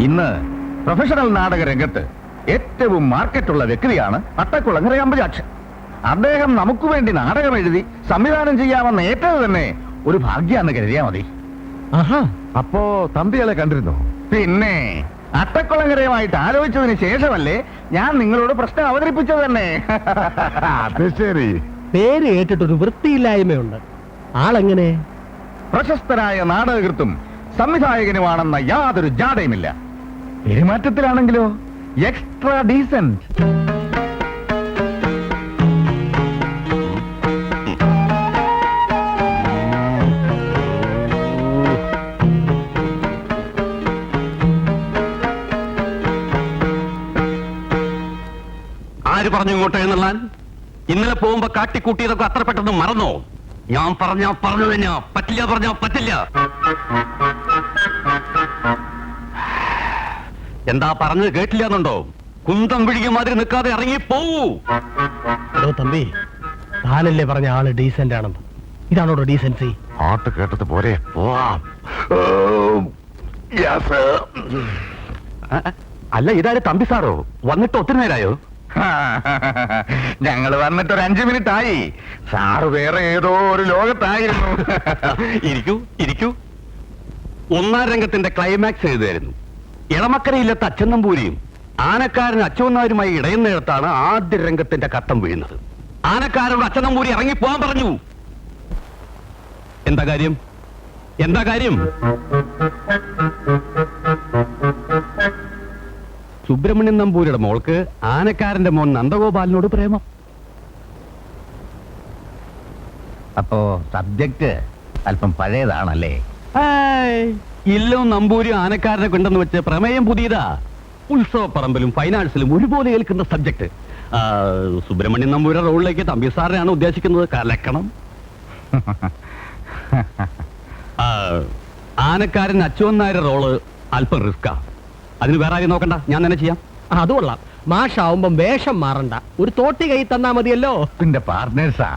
ഇന്ന് പ്രൊഫഷണൽ നാടക രംഗത്ത് ഏറ്റവും മാർക്കറ്റുള്ള വ്യക്തിയാണ് അട്ടക്കുളങ്ങര അമ്പുജാക്ഷൻ. അദ്ദേഹം നമുക്ക് വേണ്ടി നാടകം എഴുതി സംവിധാനം ചെയ്യാമെന്ന് ഏറ്റത് തന്നെ ഒരു ഭാഗ്യാന്ന് കരുതിയാ മതി. അപ്പോ തമ്പിയാളെ കണ്ടിരുന്നോ? പിന്നെ അട്ടക്കുളങ്ങരയുമായിട്ട് ആലോചിച്ചതിന് ശേഷമല്ലേ ഞാൻ നിങ്ങളോട് പ്രശ്നം അവതരിപ്പിച്ചത് തന്നെ. അത് ശരി. പേര് കേട്ടിട്ടൊരു വൃത്തിയില്ലായ്മയുണ്ട്. ആളെങ്ങനെ? പ്രശസ്തരായ നാടകകൃത്തും സംവിധായകനുമാണെന്ന യാതൊരു ജാടയുമില്ല. പെരുമാറ്റത്തിലാണെങ്കിലോ എക്സ്ട്രാ ഡീസന്റ്. ആര് പറഞ്ഞു ഇങ്ങോട്ട് എഴുന്നള്ളാൻ? ഇന്നലെ പോകുമ്പോ കാട്ടിക്കൂട്ടിയതൊക്കെ അത്ര പെട്ടെന്ന് മറന്നോ? ഞാൻ പറഞ്ഞു തന്നെ, പറ്റില്ല പറഞ്ഞാ പറ്റില്ല. എന്താ പറഞ്ഞത് കേട്ടില്ല എന്നുണ്ടോ? കുന്തം പിടിക്കും മാതിരി നിൽക്കാതെ ഇറങ്ങി പോവൂ. അതോ തമ്പി, താനല്ലേ പറഞ്ഞ ആള് ഡീസന്റ് ആണെന്ന്. ഇതാണോ ഡീസൻസി? പാട്ട് കേട്ടത് പോരെ, പോവാം. അല്ല, ഇതാര് തമ്പി സാറോ? വന്നിട്ട് ഒത്തിരി നേരായോ? ഞങ്ങൾ വന്നിട്ട് ഒരു 5 മിനിറ്റ് ആയി. സാറ് വേറെ ഏതോ ഒരു ലോകത്തായിരുന്നു. ഇരിക്കൂ ഇരിക്കൂ. ഒന്നാം രംഗത്തിന്റെ ക്ലൈമാക്സ് എഴുതുമായിരുന്നു. ഇളമക്കരയില്ലത്തെ അച്ഛൻ നമ്പൂരിയും ആനക്കാരൻ അച്ഛനാരുമായി ഇടയുന്നിടത്താണ് ആദ്യ രംഗത്തിന്റെ കത്തം വീഴുന്നത്. ആനക്കാരോട് അച്ഛൻ നമ്പൂരി ഇറങ്ങി പോകാൻ പറഞ്ഞു. എന്താ കാര്യം? എന്താ കാര്യം? സുബ്രഹ്മണ്യൻ നമ്പൂരിയുടെ മോൾക്ക് ആനക്കാരന്റെ മോൻ നന്ദഗോപാലിനോട് പ്രേമം. അപ്പോ സബ്ജക്ട് അല്പം പഴയതാണല്ലേ? ഇല്ലോ നമ്പൂരി ആനക്കാരനെ കൊണ്ടെന്ന് വെച്ച് പ്രമേയം പുതിയതാ. ഉത്സവപ്പറമ്പിലും ഫൈനാൻസിലും ഒരുപോലെ ഏൽക്കുന്ന സബ്ജക്ട്. സുബ്രഹ്മണ്യൻ നമ്പൂരിയുടെ റോളിലേക്ക് തമ്പി സാറിനെയാണ് ഉദ്ദേശിക്കുന്നത്. കലക്കണം. ആനക്കാരൻ അച്യുതൻ നായരുടെ റോള് അല്പം റിസ്കാ. അതിന് വേറെ ആരും നോക്കണ്ട, ഞാൻ തന്നെ ചെയ്യാം. അത് കൊള്ളാം. മാഷാവുമ്പം വേഷം മാറണ്ട, ഒരു തോട്ടി കൈ തന്നാ മതിയല്ലോ. പിന്നെ പാർട്ട്നേഴ്സാ.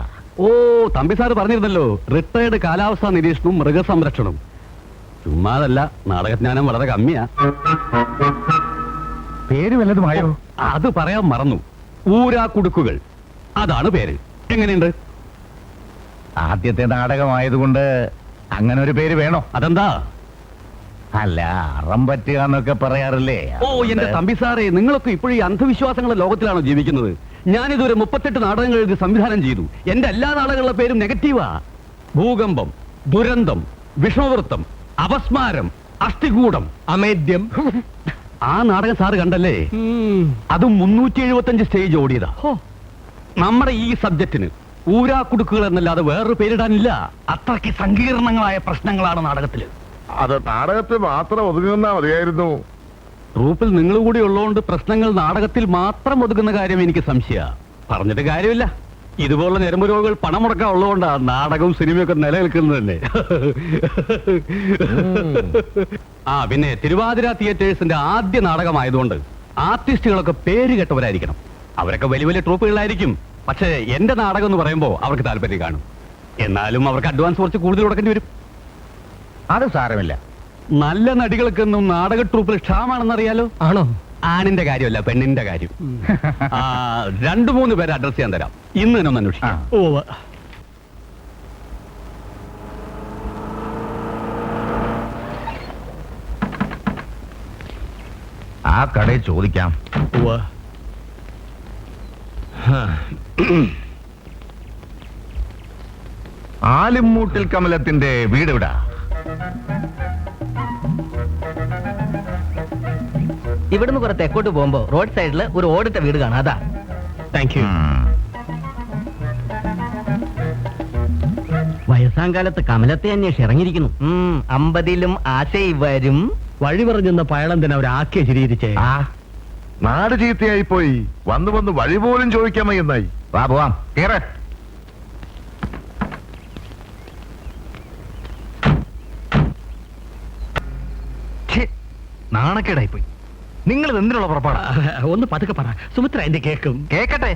ഓ, തമ്പി സാറ് പറഞ്ഞിരുന്നല്ലോ, റിട്ടയർഡ് കാലാവസ്ഥാ നിരീക്ഷണവും മൃഗസംരക്ഷണവും. ചുമ്മാതല്ല, നാടകജ്ഞാനം വളരെ കമ്മിയാ. പേര് വല്ലതുമായോ? അത് പറയാൻ മറന്നു. ഊരാക്കുടുക്കുകൾ, അതാണ് പേര്. എങ്ങനെയുണ്ട്? ആദ്യത്തെ നാടകമായതുകൊണ്ട് അങ്ങനെ ഒരു പേര് വേണോ? അതെന്താ? അല്ല, അറം പറ്റുക എന്നൊക്കെ പറയാറില്ലേ? ഓ, എന്റെ തമ്പി സാറേ, നിങ്ങളൊക്കെ ഇപ്പോഴും ഈ അന്ധവിശ്വാസങ്ങളുടെ ലോകത്തിലാണോ ജീവിക്കുന്നത്? ഞാനിതുവരെ 38 നാടകങ്ങൾ എഴുതി സംവിധാനം ചെയ്തു. എന്റെ എല്ലാ നാടകങ്ങളുടെ പേരും നെഗറ്റീവാ. ഭൂകമ്പം, ദുരന്തം, വിഷ്ണുവൃത്തം, അപസ്മാരം, അസ്ഥികൂടം, അമേദ്യം. ആ നാടകം സാറ് കണ്ടല്ലേ? അതും 375 സ്റ്റേജ് ഓടിയതാ. നമ്മുടെ ഈ സബ്ജക്റ്റിന് ഊരാക്കുടുക്കുകൾ എന്നല്ലാതെ വേറൊരു പേരിടാനില്ല. അത്രയ്ക്ക് സങ്കീർണങ്ങളായ പ്രശ്നങ്ങളാണ് നാടകത്തില്. അത് നാടകത്തിൽ മാത്രം ഒതുങ്ങുന്നാ മതിയായിരുന്നു. ട്രൂപ്പിൽ നിങ്ങൾ കൂടി ഉള്ളതുകൊണ്ട് പ്രശ്നങ്ങൾ നാടകത്തിൽ മാത്രം ഒതുക്കുന്ന കാര്യം എനിക്ക് സംശയ. പറഞ്ഞിട്ട് കാര്യമില്ല. ഇതുപോലുള്ള ഞരമ്പ് രോഗികൾ പണം മുടക്കാൻ ഉള്ളതുകൊണ്ടാണ് നാടകവും സിനിമയൊക്കെ നിലനിൽക്കുന്നത് തന്നെ. പിന്നെ തിരുവാതിര തിയേറ്റേഴ്സിന്റെ ആദ്യ നാടകമായതുകൊണ്ട് ആർട്ടിസ്റ്റുകളൊക്കെ പേര് കേട്ടവരായിരിക്കണം. അവരൊക്കെ വലിയ വലിയ ട്രൂപ്പുകളായിരിക്കും. പക്ഷേ എന്റെ നാടകം എന്ന് പറയുമ്പോൾ അവർക്ക് താല്പര്യം കാണും. എന്നാലും അവർക്ക് അഡ്വാൻസ് കുറച്ച് കൂടുതൽ കൊടുക്കേണ്ടി വരും. അത് സാരമില്ല. നല്ല നടികൾക്കൊന്നും നാടക ട്രൂപ്പിൽ ക്ഷാമാണെന്നറിയാലോ. ആണോ? ആണിന്റെ കാര്യമല്ല, പെണ്ണിന്റെ കാര്യം. 2-3 പേരെ അഡ്രസ് ചെയ്യാൻ തരാം. ഇന്ന് തന്നെ ഒന്ന് അന്വേഷിക്കാം. ഓ, ആ കടയിൽ ചോദിക്കാം. ആലിമ്മൂട്ടിൽ കമലത്തിന്റെ വീട് എവിടാ? ഇവിടുന്ന് കുറെ തെക്കോട്ട് പോകുമ്പോ റോഡ് സൈഡില് ഒരു ഓടിട്ട വീട് കാണാം. അതാ. Thank you. വയസ്സാം കാലത്ത് കമലത്തെ അന്വേഷിച്ച് ഇറങ്ങിയിരിക്കുന്നു. 50ലും ആശയി വരും. വഴി പറഞ്ഞെന്ന പയളന്തിനാ ഒരു ആക്കിയ ചിരിയിരിച്ചേ. നാട് ചീത്തയായി പോയി. വന്ന് വന്ന് വഴി പോലും ചോദിക്കാൻ വയ്യെന്നായി. വാ പോവാം. കേറ്. നാണക്കേടായി പോയി. നിങ്ങൾ എന്തിനുള്ള പുറപ്പാടാ? ഒന്ന് പതുക്കെ പറ, സുമിത്ര എന്റെ കേക്കും. കേക്കട്ടെ.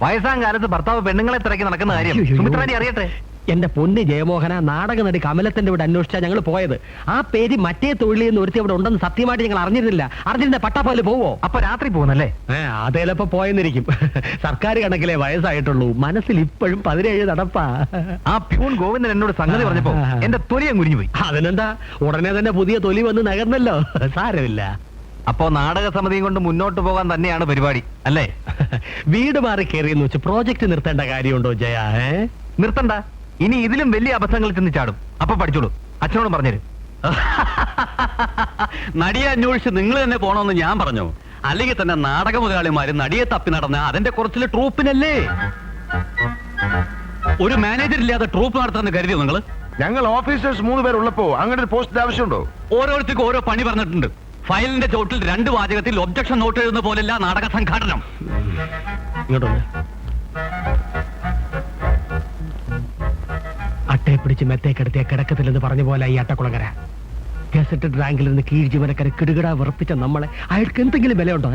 വയസ്സാം കാലത്ത് ഭർത്താവ് പെണ്ണുങ്ങളെ തിരക്കി നടക്കുന്ന കാര്യം സുമിത്രാനി അറിയട്ടെ. എന്റെ പൊന്ന് ജയമോഹന, നാടക നടി കമലത്തിന്റെ ഇവിടെ അന്വേഷിച്ചാ ഞങ്ങൾ പോയത്. ആ പേര് മറ്റേ തൊഴിലിൽ നിന്ന് ഒരുത്തി അവിടെ ഉണ്ടെന്ന് സത്യമായിട്ട് ഞങ്ങൾ അറിഞ്ഞിരുന്നില്ല. അറിഞ്ഞിരുന്ന പട്ടാപ്പാല് പോവോ? അപ്പൊ രാത്രി പോകുന്നല്ലേ? അതേലപ്പോ പോയെന്നിരിക്കും. സർക്കാർ കണക്കിലെ വയസ്സായിട്ടുള്ളൂ, മനസ്സിൽ ഇപ്പോഴും 17 നടപ്പാ. ആ പ്യൂൺ ഗോവിന്ദൻ എന്നോട് സംഗതി പറഞ്ഞപ്പോ എന്റെ തൊലിയം കുരിഞ്ഞു പോയി. അതിനെന്താ, ഉടനെ തന്നെ പുതിയ തൊലി വന്ന് നകർന്നല്ലോ. സാരമില്ല. അപ്പോ നാടക സമിതിയും കൊണ്ട് മുന്നോട്ട് പോകാൻ തന്നെയാണ് പരിപാടി അല്ലേ? വീട് മാറി കയറിയെന്ന് വെച്ച് പ്രോജക്റ്റ് നിർത്തേണ്ട കാര്യമുണ്ടോ ജയ? നിർത്തണ്ട, ഇനി ഇതിലും വലിയ അബദ്ധങ്ങൾ ചെന്ന് ചാടും. അപ്പൊ പഠിച്ചോളൂ, അച്ഛനോട് പറഞ്ഞുതരും. നടിയെ അന്വേഷിച്ച് നിങ്ങൾ തന്നെ പോണമെന്ന് ഞാൻ പറഞ്ഞു. അല്ലെങ്കിൽ തന്നെ നാടക മുതലാളിമാര് നടിയെ തപ്പി നടന്ന അതിന്റെ കുറച്ചില് ട്രൂപ്പിനല്ലേ. ഒരു മാനേജർ ഇല്ലാതെ ട്രൂപ്പ് നടത്താന്ന് കരുതിയോ നിങ്ങൾ? ഞങ്ങൾ ഓഫീസേഴ്സ് 3 പേരുള്ളപ്പോ അങ്ങനെ ഒരു പോസ്റ്റ് ആവശ്യമുണ്ടോ? ഓരോരുത്തർക്കും ഓരോ പണി പറഞ്ഞിട്ടുണ്ട്. ഫയലിന്റെ ചോട്ടിൽ 2 വാചകത്തിൽ ഒബ്ജക്ഷൻ നോട്ട് എഴുതുന്ന പോലെയല്ല നാടക സംഘാടനം. ഇങ്ങോട്ടൊന്ന്. അട്ടയെ പിടിച്ച് മെത്തേക്കെടുത്തിയ കിടക്കത്തില്ലെന്ന് പറഞ്ഞ പോലെ ഈ അട്ടക്കുളങ്ങര ഗസറ്റഡ് റാങ്കിൽ നിന്ന് കീഴ് ജീവനക്കാരെ കിടുകിട വിറപ്പിച്ച നമ്മളെ അയാൾക്ക് എന്തെങ്കിലും വിലയുണ്ടോ?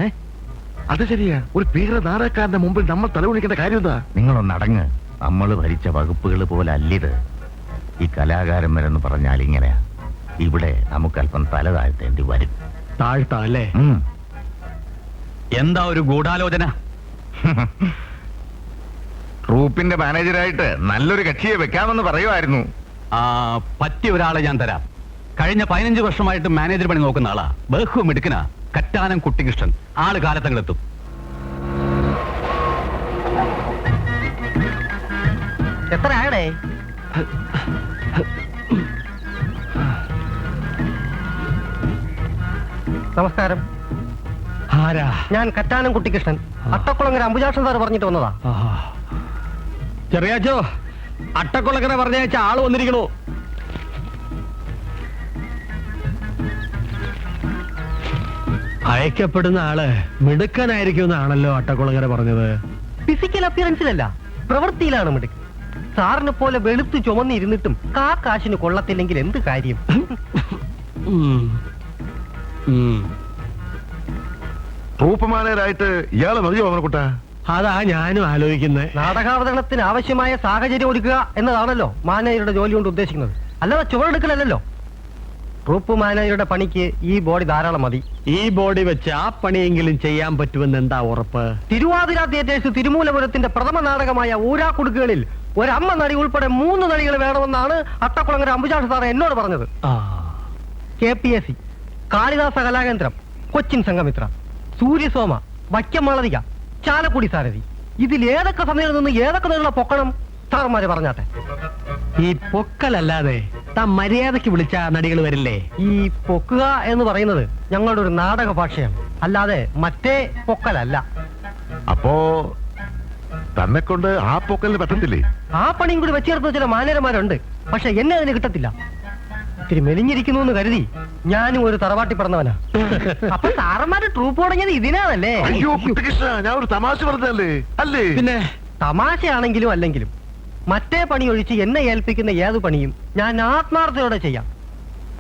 അത് ശരിയാ. ഒരു ഭീകര നാടകക്കാരന്റെ മുമ്പിൽ നമ്മൾ തലകുണിക്കേണ്ട കാര്യം എന്താ? നിങ്ങളൊന്ന് അടങ്ങ്. നമ്മൾ ഭരിച്ച വകുപ്പുകൾ പോലെ അല്ലിത്. ഈ കലാകാരന്മാരെന്ന് പറഞ്ഞാൽ ഇങ്ങനെയാ. ഇവിടെ നമുക്കല്പം തല താഴ്ത്തേണ്ടി വരും. താഴ്ത്താ അല്ലേ? എന്താ ഒരു ഗൂഢാലോചന? ട്രൂപ്പിന്റെ മാനേജരായിട്ട് നല്ലൊരു കക്ഷിയെ വെക്കാമെന്ന് പറയുമായിരുന്നു. പറ്റിയ ഒരാളെ ഞാൻ തരാം. കഴിഞ്ഞ 15 വർഷമായിട്ട് മാനേജർ പണി നോക്കുന്ന ആളാ. ബഹു മിടുക്കനാ. കറ്റാനം കുട്ടികൃഷ്ണൻ. ആള് കാലത്തങ്ങളെത്തും. എത്ര ആയടേ? നമസ്കാരം. ആരാ? ഞാൻ കറ്റാനം കുട്ടികൃഷ്ണൻ. അട്ടക്കുളങ്ങര അംബുജാക്ഷൻ സാർ പറഞ്ഞിട്ട് വന്നതാ. ചെറിയാച്ചോ, അട്ടക്കുളങ്ങര പറഞ്ഞയച്ച ആള് വന്നിരിക്കണു. അയക്കപ്പെടുന്ന ആള് മിടുക്കനായിരിക്കും എന്നാണല്ലോ അട്ടക്കുളങ്ങര പറഞ്ഞത്. ഫിസിക്കൽ അപ്പിയറൻസിലല്ല, പ്രവൃത്തിയിലാണ് മിടുക്ക്. സാറിനെ പോലെ വെളുത്തു ചുമന്നിരുന്നിട്ടും കാശിന് കൊള്ളത്തില്ലെങ്കിൽ എന്ത് കാര്യം? ട്രൂപ്പ് മാനേജരായിട്ട് ഇയാളെ മതിയോ അവനെക്കുട്ട? അതാ ഞാനും ആലോചിക്കുന്നത്. നാടകാവതരണത്തിന് ആവശ്യമായ സാഹചര്യം ഒരുക്കുക എന്നതാണല്ലോ മാനേജറുടെ ജോലി കൊണ്ട് ഉദ്ദേശിക്കുന്നത്, അല്ലാതെ ചുവടെടുക്കലല്ലോ. ട്രൂപ്പ് മാനേജറുടെ പണിക്ക് ഈ ബോഡി ധാരാളം മതി. ഈ ബോഡി വെച്ച് ആ പണിയെങ്കിലും ചെയ്യാൻ പറ്റുമെന്ന് എന്താ ഉറപ്പ്? തിരുവാതിര തിയേറ്റേഴ്സ് തിരുമൂലപുരത്തിന്റെ പ്രഥമ നാടകമായ ഊരാക്കുടുക്കുകളിൽ ഒരമ്മ നടി ഉൾപ്പെടെ 3 നടികൾ വേണമെന്നാണ് അട്ടക്കുളങ്ങര അംബുജാക്ഷൻ സാർ എന്നോട് പറഞ്ഞത്. KPSC, കാളിദാസ കലാകേന്ദ്രം, കൊച്ചിൻ സംഘമിത്ര, സൂര്യസോമ, വൈക്കമാളവിക, ചാലക്കുടി സാരഥി. ഇതിൽ ഏതൊക്കെ സമയം നിന്ന് ഏതൊക്കെ നീള പൊക്കണം സാറന്മാര് പറഞ്ഞാട്ടെ. ഈ പൊക്കലല്ലാതെ താൻ മര്യാദക്ക് വിളിച്ച നടികൾ വരില്ലേ? ഈ പൊക്കുക എന്ന് പറയുന്നത് ഞങ്ങളുടെ ഒരു നാടക ഭാഷയാണ്, അല്ലാതെ മറ്റേ പൊക്കലല്ല. അപ്പോ തന്നെ കൊണ്ട് ആ പൊക്കലിന് പറ്റത്തില്ലേ? ആ പണിയും കൂടി വെച്ചേർത്ത ചില മാനേജർമാരുണ്ട്, പക്ഷെ എന്നെ അതിന് കിട്ടത്തില്ല. ഇത്തിരി മെലിഞ്ഞിരിക്കുന്നു എന്ന് കരുതി ഞാനും ഒരു തറവാട്ടി പറഞ്ഞവനാ. അപ്പൊ സാറന്മാര് ട്രൂപ്പ് തുടങ്ങിയത് ഇതിനാണല്ലേ? അയ്യോ കുട്ടികൃഷ്ണ, ഞാൻ ഒരു തമാശ പറഞ്ഞല്ലേ? അല്ലേ? പിന്നെ തമാശയാണെങ്കിലും അല്ലെങ്കിലും മറ്റേ പണി ഒഴിച്ച് എന്നെ ഏൽപ്പിക്കുന്ന ഏത് പണിയും ഞാൻ ആത്മാർത്ഥതയോടെ ചെയ്യാം.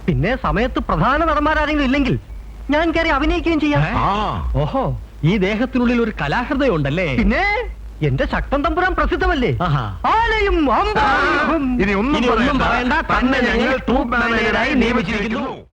പിന്നെ സമയത്ത് പ്രധാന നടന്മാരാരെങ്കിലും ഇല്ലെങ്കിൽ ഞാൻ കയറി അഭിനയിക്കുകയും ചെയ്യാം. ഓഹോ, ഈ ദേഹത്തിനുള്ളിൽ ഒരു കലാഹൃദയം ഉണ്ടല്ലേ? പിന്നെ എന്റെ ശക്തൻ തമ്പുരാൻ പ്രസിദ്ധമല്ലേ? ആഹാ. ആലയും ഇനി ഒന്നും ഇനി ഒന്നും പറയണ്ട. പറയണ്ട. തന്നെ ഞങ്ങൾ ട്രൂപ്പ് മാനേജരായി നിയമിച്ചിരിക്കുന്നു.